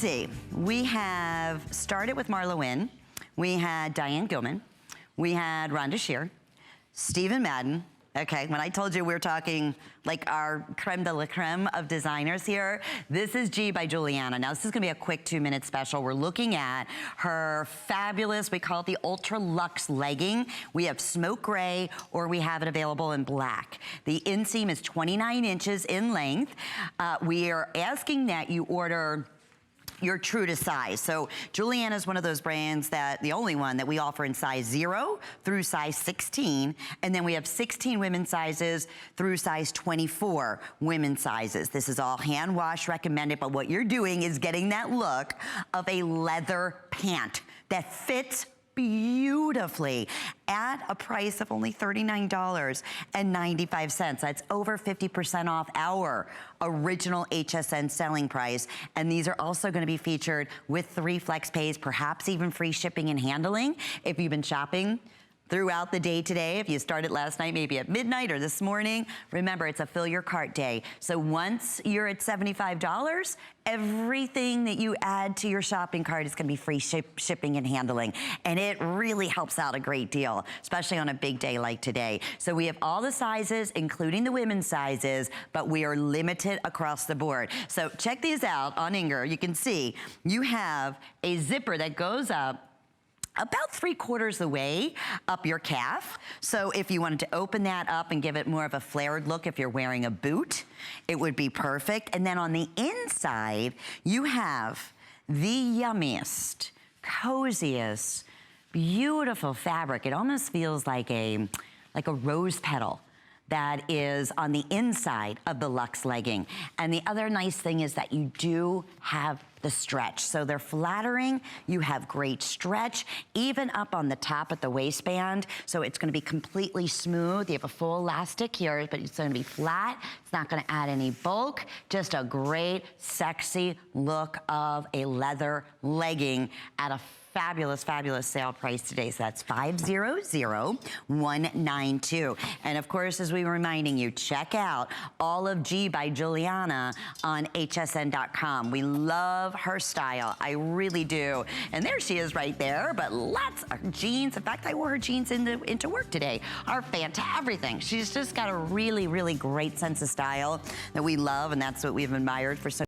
see. We have started with Marla Wynn. We had Diane Gilman. We had Rhonda Shear, Stephen Madden. Okay, when I told you we're talking like our creme de la creme of designers here, this is G by Giuliana. Now, this is gonna be a quick 2-minute special. We're looking at her fabulous, we call it the Ultra Luxe legging. We have smoke gray, or we have it available in black. The inseam is 29 inches in length. We are asking that you order you're true to size. So Giuliana is one of those brands that, the only one that we offer in size 0 through size 16, and then we have 16 women's sizes through size 24 women's sizes. This is all hand wash recommended, but what you're doing is getting that look of a leather pant that fits beautifully at a price of only $39.95. That's over 50% off our original HSN selling price. And these are also going to be featured with 3 flex pays, perhaps even free shipping and handling. If you've been shopping throughout the day today, if you started last night, maybe at midnight or this morning, remember it's a fill your cart day. So once you're at $75, everything that you add to your shopping cart is gonna be free shipping and handling. And it really helps out a great deal, especially on a big day like today. So we have all the sizes, including the women's sizes, but we are limited across the board. So check these out on Inger. You can see you have a zipper that goes up about 3/4 the way up your calf. So if you wanted to open that up and give it more of a flared look, if you're wearing a boot, it would be perfect. And then on the inside, you have the yummiest, coziest, beautiful fabric. It almost feels like a rose petal that is on the inside of the Luxe legging. And the other nice thing is that you do have the stretch. So they're flattering, you have great stretch, even up on the top at the waistband. So it's gonna be completely smooth. You have a full elastic here, but it's gonna be flat. It's not gonna add any bulk. Just a great, sexy look of a leather legging at a fabulous, fabulous sale price today. So that's 500192. And of course, as we were reminding you, check out all of G by Giuliana on hsn.com. We love her style. I really do. And there she is right there, but lots of jeans. In fact, I wore her jeans into work today. Are fantastic, everything. She's just got a really, really great sense of style that we love, and that's what we've admired for so